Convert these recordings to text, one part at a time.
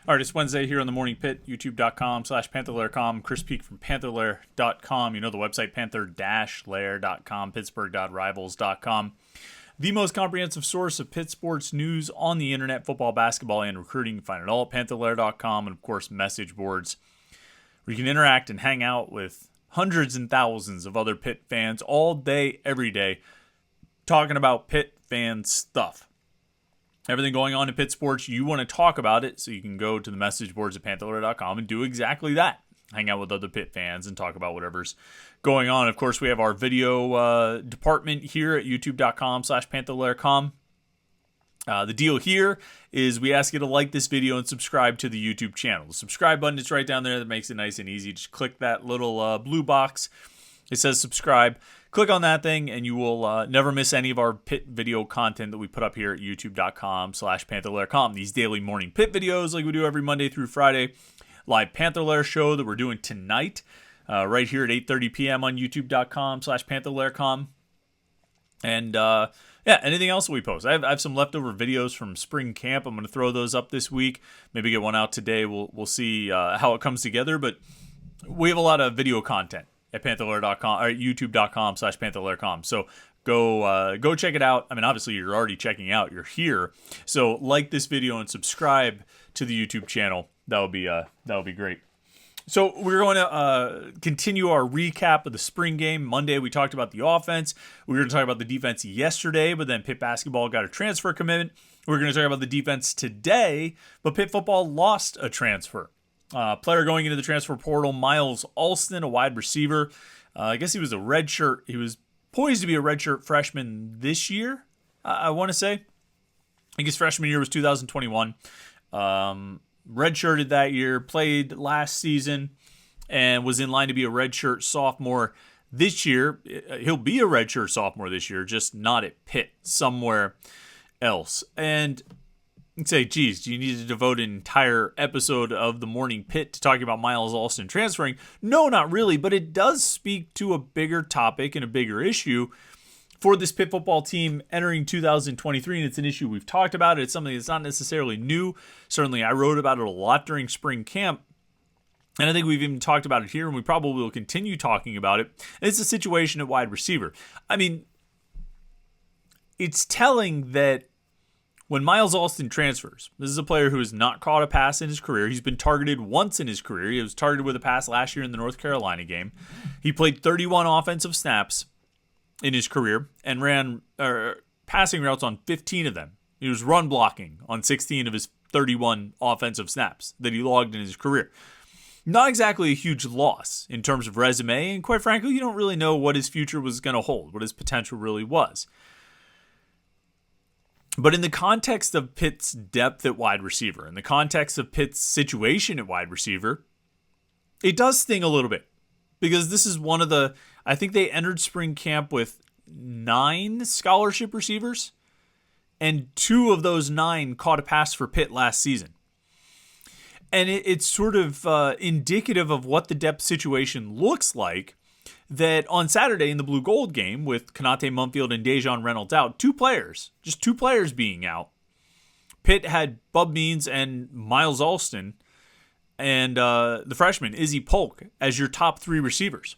All right, it's Wednesday here on the Morning Pitt, youtube.com/Panther-Lair.com. Chris Peak from Panther-Lair.com. You know the website, Panther-Lair.com, Pittsburgh.rivals.com. The most comprehensive source of Pitt sports news on the internet, football, basketball, and recruiting. You can find it all at Panther-Lair.com and, of course, message boards where you can interact and hang out with hundreds and thousands of other Pitt fans all day, every day, talking about Pitt fan stuff. Everything going on in Pitt sports, you want to talk about it, so you can go to the message boards at Panther-Lair.com and do exactly that. Hang out with other Pitt fans and talk about whatever's going on. Of course, we have our video department here at youtube.com/Panther-Lair.com. The deal here is we ask you to like this video and subscribe to the YouTube channel. The subscribe button is right down there. That makes it nice and easy. Just click that little blue box. It says subscribe. Click on that thing and you will never miss any of our Pitt video content that we put up here at youtube.com/Panther-Lair.com. These daily morning Pitt videos like we do every Monday through Friday. Live Panther-Lair show that we're doing tonight right here at 8:30 p.m. on youtube.com/Panther-Lair.com. And anything else that we post. I have some leftover videos from spring camp. I'm going to throw those up this week. Maybe get one out today. We'll see how it comes together. But we have a lot of video content at Panther-Lair.com or youtube.com/Panther-Lair.com. So go check it out. I mean, obviously you're already checking out. You're here. So like this video and subscribe to the YouTube channel. That would be great. So we're going to continue our recap of the spring game. Monday we talked about the offense. We were going to talk about the defense yesterday, but then Pitt basketball got a transfer commitment. We're going to talk about the defense today, but Pitt football lost a transfer. Player going into the transfer portal, Myles Alston, a wide receiver. I guess he was a redshirt. He was poised to be a redshirt freshman this year, I want to say. I think his freshman year was 2021. Redshirted that year, played last season, and was in line to be a redshirt sophomore this year. He'll be a redshirt sophomore this year, just not at Pitt, somewhere else. And you say, geez, do you need to devote an entire episode of the Morning Pitt to talking about Myles Alston transferring? No, not really, but it does speak to a bigger topic and a bigger issue for this Pitt football team entering 2023, and it's an issue we've talked about. It's something that's not necessarily new. Certainly, I wrote about it a lot during spring camp, and I think we've even talked about it here, and we probably will continue talking about it. And it's a situation at wide receiver. I mean, it's telling that when Myles Alston transfers, this is a player who has not caught a pass in his career. He's been targeted once in his career. He was targeted with a pass last year in the North Carolina game. He played 31 offensive snaps in his career and ran passing routes on 15 of them. He was run blocking on 16 of his 31 offensive snaps that he logged in his career. Not exactly a huge loss in terms of resume, and quite frankly, you don't really know what his future was going to hold, what his potential really was. But in the context of Pitt's depth at wide receiver, in the context of Pitt's situation at wide receiver, it does sting a little bit. Because this is one of the, I think they entered spring camp with 9 scholarship receivers, and 2 of those 9 caught a pass for Pitt last season. And it's sort of indicative of what the depth situation looks like, that on Saturday in the Blue Gold game with Konate Mumfield and Dejon Reynolds out, 2 players, just 2 players being out, Pitt had Bub Means and Myles Alston and the freshman, Izzy Polk, as your top 3 receivers.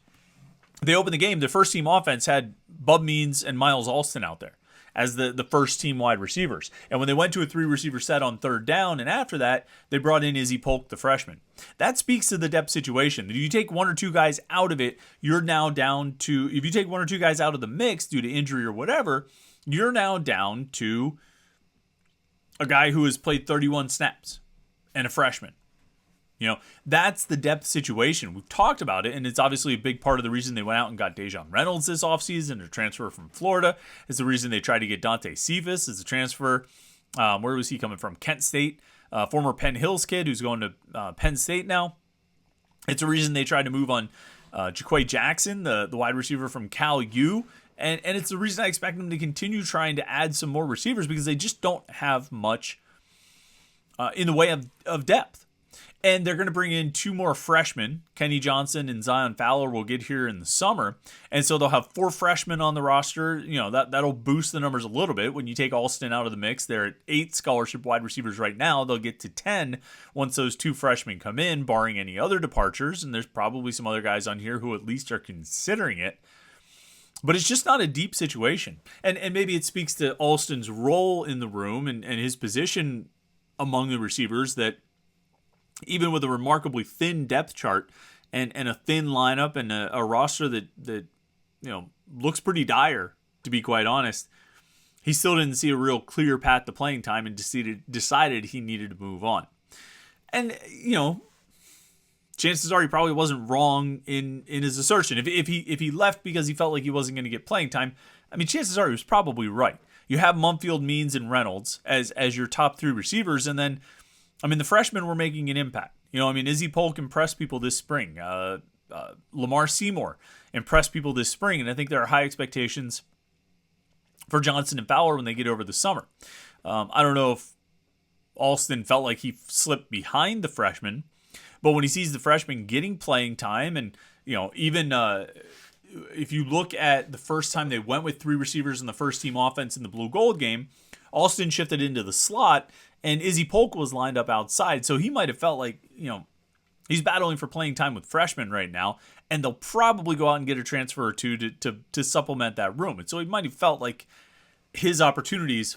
They opened the game. The first team offense had Bub Means and Myles Alston out there as the first team wide receivers. And when they went to a 3-receiver set on third down, and after that, they brought in Izzy Polk, the freshman. That speaks to the depth situation. If you take 1 or 2 guys out of it, you're now down to, if you take 1 or 2 guys out of the mix due to injury or whatever, you're now down to a guy who has played 31 snaps and a freshman. You know, that's the depth situation. We've talked about it, and it's obviously a big part of the reason they went out and got Dejon Reynolds this offseason, a transfer from Florida. It's the reason they tried to get Dante Cephas as a transfer. Where was he coming from? Kent State, former Penn Hills kid who's going to Penn State now. It's a reason they tried to move on Jaquay Jackson, the wide receiver from Cal U. And it's the reason I expect them to continue trying to add some more receivers, because they just don't have much in the way of depth. And they're going to bring in 2 more freshmen. Kenny Johnson and Zion Fowler will get here in the summer. And so they'll have 4 freshmen on the roster. That'll boost the numbers a little bit. When you take Alston out of the mix, they're at 8 scholarship wide receivers right now. They'll get to 10 once those 2 freshmen come in, barring any other departures. And there's probably some other guys on here who at least are considering it. But it's just not a deep situation. And maybe it speaks to Alston's role in the room and his position among the receivers, that even with a remarkably thin depth chart and a thin lineup and a roster that looks pretty dire, to be quite honest, he still didn't see a real clear path to playing time and decided he needed to move on. And, chances are he probably wasn't wrong in his assertion. If he left because he felt like he wasn't going to get playing time, chances are he was probably right. You have Mumfield, Means, and Reynolds as your top 3 receivers, and then the freshmen were making an impact. Izzy Polk impressed people this spring. Lamar Seymour impressed people this spring, and I think there are high expectations for Johnson and Fowler when they get over the summer. I don't know if Alston felt like he slipped behind the freshmen, but when he sees the freshmen getting playing time, and even if you look at the first time they went with 3 receivers in the first team offense in the blue gold game, Alston shifted into the slot, and Izzy Polk was lined up outside. So he might have felt like, he's battling for playing time with freshmen right now, and they'll probably go out and get a transfer or 2 to supplement that room. And so he might have felt like his opportunities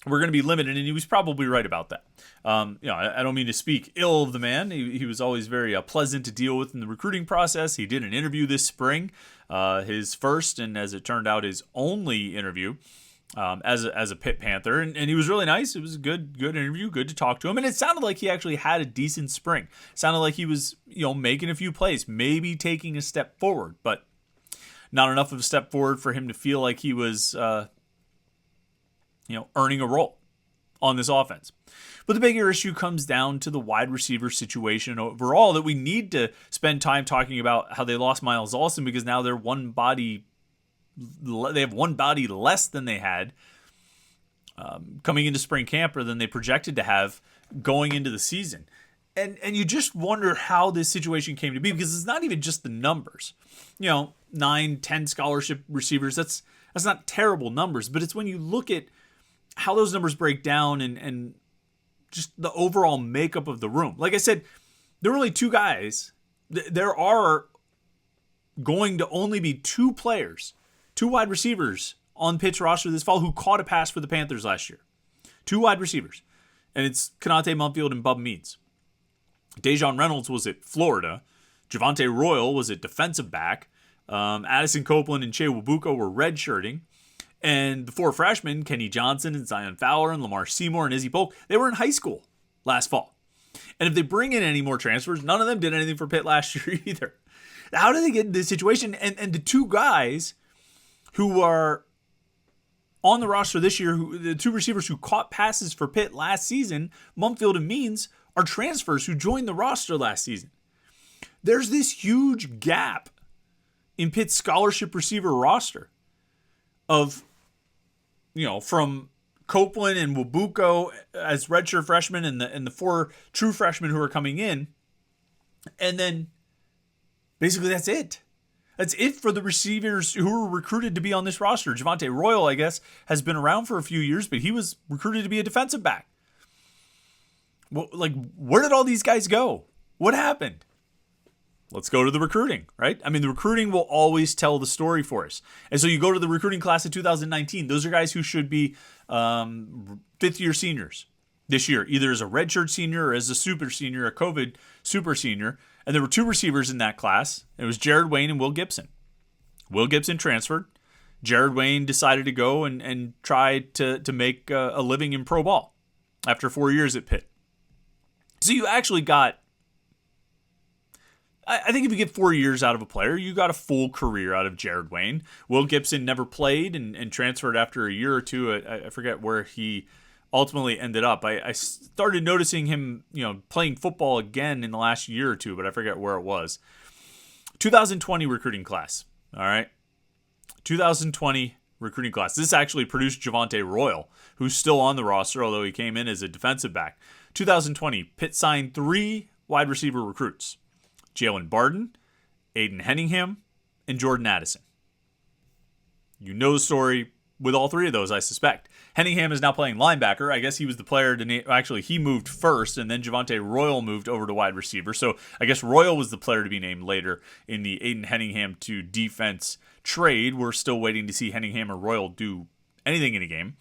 were going to be limited, and he was probably right about that. I don't mean to speak ill of the man. He was always very pleasant to deal with in the recruiting process. He did an interview this spring, his first, and as it turned out, his only interview as a Pitt Panther, and he was really nice. It was a good interview, good to talk to him, and it sounded like he actually had a decent spring. It sounded like he was making a few plays, maybe taking a step forward, but not enough of a step forward for him to feel like he was earning a role on this offense. But the bigger issue comes down to the wide receiver situation overall, that we need to spend time talking about how they lost Myles Alston, because now they're they have one body less than they had coming into spring camp, or than they projected to have going into the season. And you just wonder how this situation came to be, because it's not even just the numbers. 9, 10 scholarship receivers, that's not terrible numbers, but it's when you look at how those numbers break down and just the overall makeup of the room. Like I said, there are only 2 guys. There are going to only be 2 players, 2 wide receivers on Pitt's roster this fall who caught a pass for the Panthers last year. 2 wide receivers. And it's Konate Mumfield and Bub Means. Dejon Reynolds was at Florida. Javonte Royal was at defensive back. Addison Copeland and Che Wabuka were redshirting. And the 4 freshmen, Kenny Johnson and Zion Fowler and Lamar Seymour and Izzy Polk, they were in high school last fall. And if they bring in any more transfers, none of them did anything for Pitt last year either. How did they get in this situation? And the 2 guys who are on the roster this year, the 2 receivers who caught passes for Pitt last season, Mumfield and Means, are transfers who joined the roster last season. There's this huge gap in Pitt's scholarship receiver roster of, from Copeland and Wabuka as redshirt freshmen and the 4 true freshmen who are coming in. And then basically that's it. That's it for the receivers who were recruited to be on this roster. Javonte Royal, I guess, has been around for a few years, but he was recruited to be a defensive back. Well, where did all these guys go? What happened? Let's go to the recruiting, right? The recruiting will always tell the story for us. And so you go to the recruiting class of 2019. Those are guys who should be 5th-year seniors this year, either as a redshirt senior or as a super senior, a COVID super senior. And there were 2 receivers in that class. It was Jared Wayne and Will Gibson. Will Gibson transferred. Jared Wayne decided to go and try to make a living in pro ball after 4 years at Pitt. So you actually got, I think if you get 4 years out of a player, you got a full career out of Jared Wayne. Will Gibson never played and transferred after a year or 2. I forget where he ultimately ended up. I started noticing him, playing football again in the last year or 2, but I forget where it was. 2020 recruiting class. All right. 2020 recruiting class. This actually produced Javonte Royal, who's still on the roster, although he came in as a defensive back. 2020, Pitt signed 3 wide receiver recruits: Jalen Barden, Aiden Henningham, and Jordan Addison. You know the story with all 3 of those, I suspect. Henningham is now playing linebacker. I guess he was the player to name. Actually, he moved first, and then Javonte Royal moved over to wide receiver. So I guess Royal was the player to be named later in the Aiden Henningham to defense trade. We're still waiting to see Henningham or Royal do anything in a game.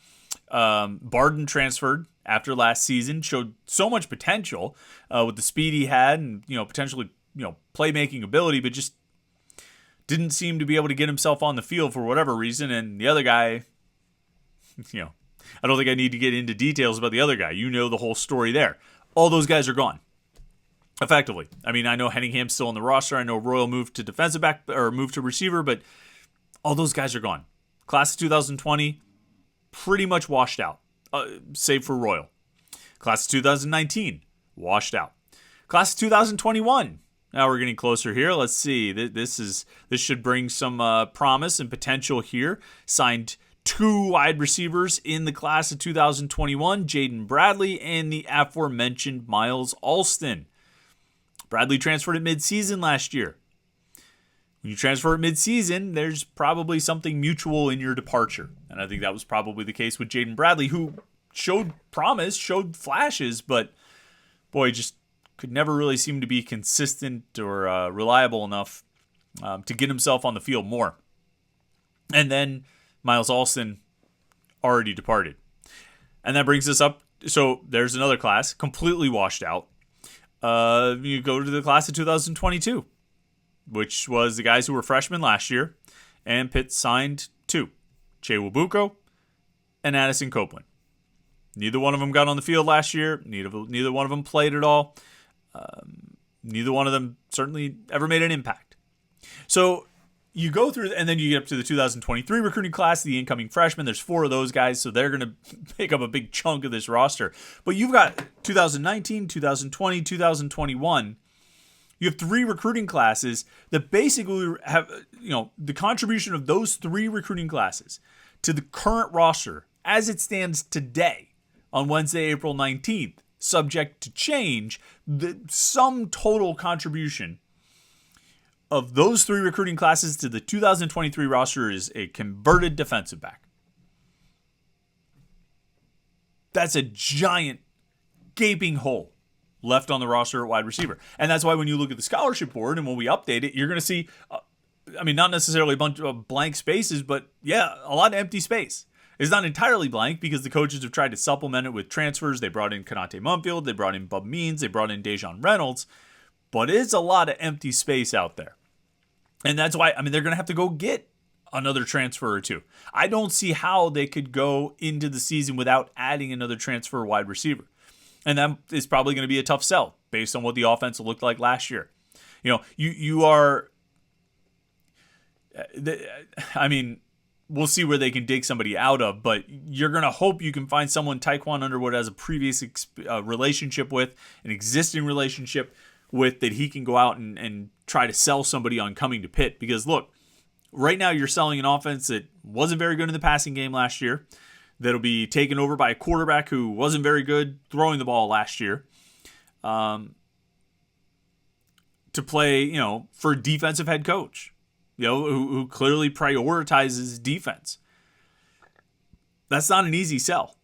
Barden transferred after last season, showed so much potential with the speed he had and potentially playmaking ability, but just didn't seem to be able to get himself on the field for whatever reason. And the other guy, I don't think I need to get into details about the other guy. You know the whole story there. All those guys are gone, effectively. I mean, I know Henningham's still on the roster. I know Royal moved to defensive back or moved to receiver, but all those guys are gone. Class of 2020, pretty much washed out, save for Royal. Class of 2019, washed out. Class of 2021. Now we're getting closer here. Let's see. This should bring some promise and potential here. Signed 2 wide receivers in the class of 2021, Jaden Bradley and the aforementioned Myles Alston. Bradley transferred at midseason last year. When you transfer at midseason, there's probably something mutual in your departure. And I think that was probably the case with Jaden Bradley, who showed promise, showed flashes, but boy, just could never really seem to be consistent or reliable enough to get himself on the field more. And then Myles Alston already departed. And that brings us up. So there's another class completely washed out. You go to the class of 2022, which was the guys who were freshmen last year. And Pitt signed 2, Che Wabuko and Addison Copeland. Neither one of them got on the field last year. Neither one of them played at all. Neither one of them certainly ever made an impact. So you go through, and then you get up to the 2023 recruiting class, the incoming freshmen. There's 4 of those guys, so they're going to pick up a big chunk of this roster. But you've got 2019, 2020, 2021. You have 3 recruiting classes that basically have, the contribution of those 3 recruiting classes to the current roster as it stands today on Wednesday, April 19th, subject to change. The sum total contribution of those 3 recruiting classes to the 2023 roster is a converted defensive back. That's a giant gaping hole left on the roster at wide receiver. And that's why when you look at the scholarship board and when we update it, you're going to see, not necessarily a bunch of blank spaces, but yeah, a lot of empty space. It's not entirely blank because the coaches have tried to supplement it with transfers. They brought in Kanate Mumfield, they brought in Bub Means, they brought in Dejon Reynolds, but it's a lot of empty space out there. And that's why, they're going to have to go get another transfer or 2. I don't see how they could go into the season without adding another transfer wide receiver. And that is probably going to be a tough sell based on what the offense looked like last year. You are, we'll see where they can dig somebody out of, but you're going to hope you can find someone Taekwon Underwood has a previous relationship with, an existing relationship with, that he can go out and try to sell somebody on coming to Pitt. Because look, right now you're selling an offense that wasn't very good in the passing game last year, that'll be taken over by a quarterback who wasn't very good throwing the ball last year, to play, for a defensive head coach, who clearly prioritizes defense. That's not an easy sell.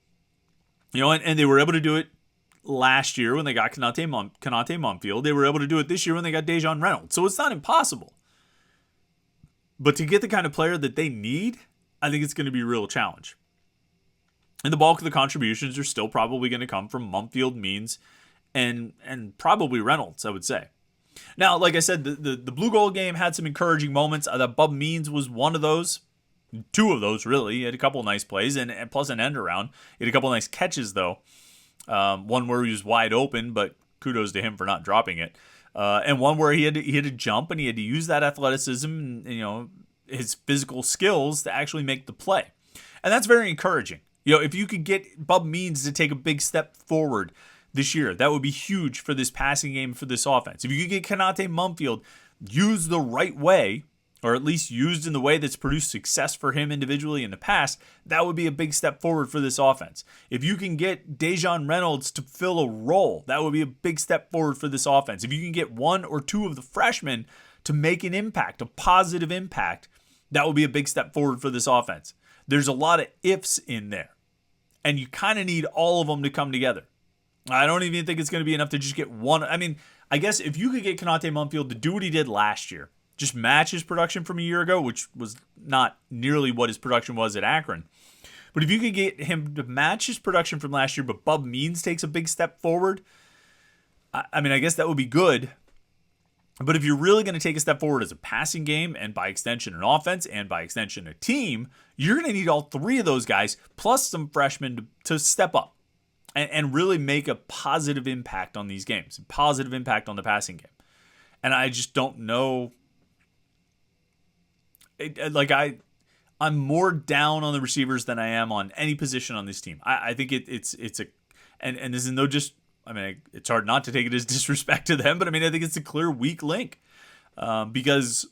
And they were able to do it last year when they got Kanate Mumfield. They were able to do it this year when they got Dejon Reynolds. So it's not impossible. But to get the kind of player that they need, I think it's going to be a real challenge. And the bulk of the contributions are still probably going to come from Mumfield, Means, and probably Reynolds, I would say. Now, like I said, the Blue Gold game had some encouraging moments. The Bub Means was one of those. 2 of those, really. He had a couple of nice plays and plus an end around. He had a couple of nice catches, though. One where he was wide open, but kudos to him for not dropping it. And one where he had to jump and he had to use that athleticism and, his physical skills to actually make the play. And that's very encouraging. If you could get Bub Means to take a big step forward this year, that would be huge for this passing game, for this offense. If you could get Kanate Mumfield used the right way or at least used in the way that's produced success for him individually in the past, that would be a big step forward for this offense. If you can get Dejon Reynolds to fill a role, that would be a big step forward for this offense. If you can get one or two of the freshmen to make an impact, a positive impact, that would be a big step forward for this offense. There's a lot of ifs in there, and you kind of need all of them to come together. I don't even think it's going to be enough to just get one. I mean, I guess if you could get Konate Mumpfield to do what he did last year, just match his production from a year ago, which was not nearly what his production was at Akron. But if you could get him to match his production from last year, but Bub Means takes a big step forward, I mean, I guess that would be good. But if you're really going to take a step forward as a passing game, and by extension an offense, and by extension a team, you're going to need all three of those guys, plus some freshmen to step up and really make a positive impact on these games, a positive impact on the passing game. And I just don't know. I'm more down on the receivers than I am on any position on this team. I think it's this is no just. I mean, it's hard not to take it as disrespect to them, but I mean, I think it's a clear weak link because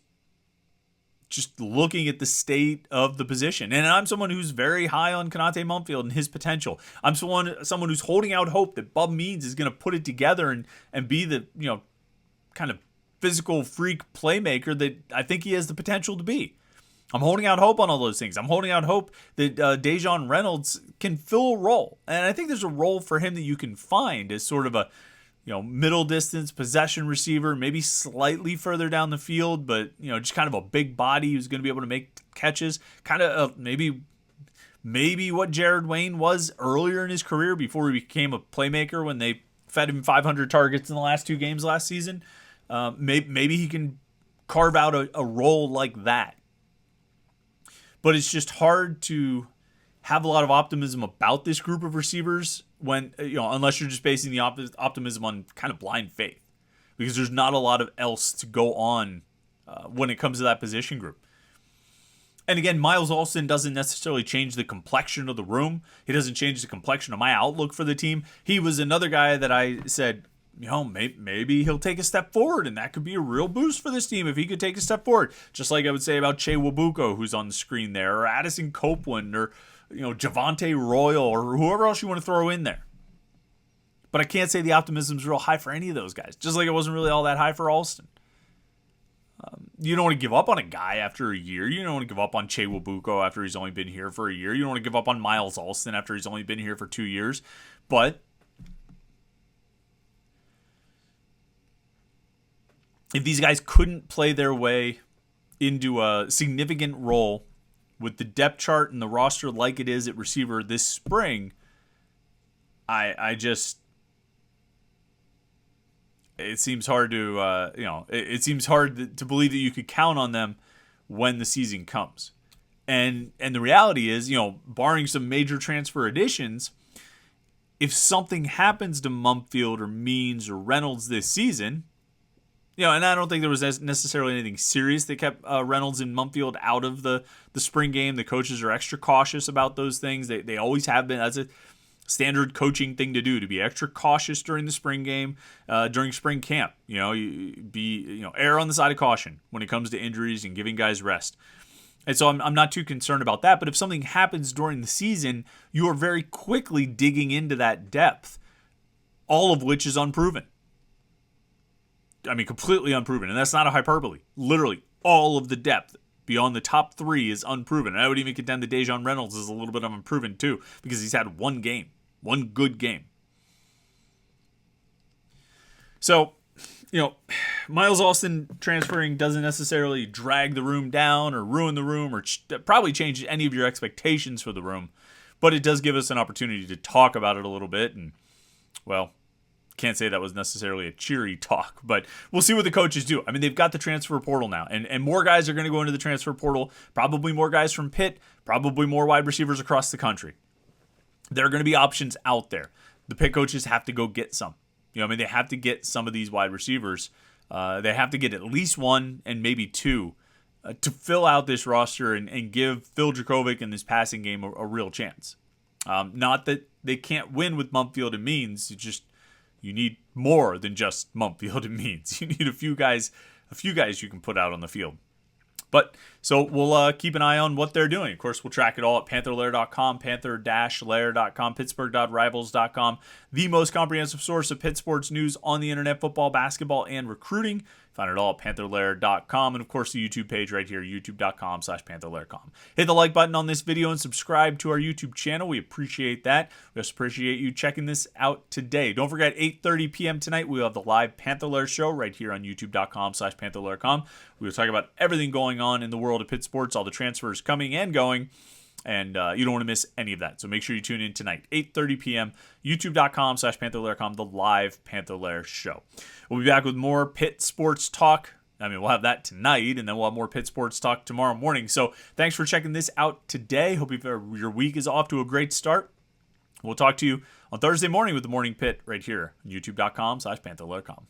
just looking at the state of the position, and I'm someone who's very high on Konate Mumpfield and his potential. I'm someone who's holding out hope that Bub Means is going to put it together and be the kind of physical freak playmaker that I think he has the potential to be. I'm holding out hope on all those things. I'm holding out hope that Dejon Reynolds can fill a role. And I think there's a role for him that you can find as sort of a middle distance possession receiver, maybe slightly further down the field, but just kind of a big body who's going to be able to make catches. Kind of maybe what Jared Wayne was earlier in his career before he became a playmaker when they fed him 500 targets in the last 2 games last season. Maybe he can carve out a role like that. But it's just hard to have a lot of optimism about this group of receivers when, unless you're just basing the optimism on kind of blind faith, because there's not a lot of else to go on when it comes to that position group. And again, Myles Alston doesn't necessarily change the complexion of the room. He doesn't change the complexion of my outlook for the team. He was another guy that I said, maybe he'll take a step forward, and that could be a real boost for this team if he could take a step forward. Just like I would say about Che Wabuko, who's on the screen there, or Addison Copeland, or Javante Royal, or whoever else you want to throw in there. But I can't say the optimism's real high for any of those guys, just like it wasn't really all that high for Alston. You don't want to give up on a guy after a year. You don't want to give up on Che Wabuko after he's only been here for a year. You don't want to give up on Myles Alston after he's only been here for 2 years. But if these guys couldn't play their way into a significant role with the depth chart and the roster like it is at receiver this spring, it seems hard to it seems hard to believe that you could count on them when the season comes. And the reality is, barring some major transfer additions, if something happens to Mumpfield or Means or Reynolds this season, and I don't think there was necessarily anything serious that kept Reynolds and Mumpfield out of the spring game. The coaches are extra cautious about those things. They always have been. That's a standard coaching thing to do, to be extra cautious during the spring game, during spring camp. Err on the side of caution when it comes to injuries and giving guys rest. And so I'm not too concerned about that. But if something happens during the season, you are very quickly digging into that depth, all of which is unproven. I mean, completely unproven. And that's not a hyperbole. Literally, all of the depth beyond the top 3 is unproven. And I would even contend that Dejon Reynolds is a little bit of unproven too, because he's had one good game. So, Myles Alston transferring doesn't necessarily drag the room down or ruin the room or probably change any of your expectations for the room. But it does give us an opportunity to talk about it a little bit. And, well, can't say that was necessarily a cheery talk, but we'll see what the coaches do. I mean, they've got the transfer portal now, and more guys are going to go into the transfer portal, probably more guys from Pitt, probably more wide receivers across the country. There are going to be options out there. The Pitt coaches have to go get some. They have to get some of these wide receivers. They have to get at least one and maybe two to fill out this roster and give Phil Dracovic and this passing game a real chance. Not that they can't win with Mumpfield and Means. You need more than just Mumpfield and Means. You need a few guys you can put out on the field. But so we'll keep an eye on what they're doing. Of course, we'll track it all at Panther-Lair.com, Panther-Lair.com, Pittsburgh.rivals.com, the most comprehensive source of Pitt sports news on the internet, football, basketball, and recruiting. Find it all at Panther-Lair.com, and of course the YouTube page right here, youtube.com/Panther-Lair.com. Hit the like button on this video and subscribe to our YouTube channel. We appreciate that. We just appreciate you checking this out today. Don't forget, 8:30 p.m. tonight, we'll have the live Panther-Lair show right here on youtube.com/Panther-Lair.com. We will talk about everything going on in the world of Pitt sports, all the transfers coming and going, and you don't want to miss any of that. So make sure you tune in tonight, 8:30 p.m., youtube.com/Panther-Lair.com, the live Panther-Lair show. We'll be back with more Pitt sports talk. I mean, we'll have that tonight, and then we'll have more Pitt sports talk tomorrow morning. So thanks for checking this out today. Hope your week is off to a great start. We'll talk to you on Thursday morning with the Morning Pitt right here on youtube.com/Panther-Lair.com.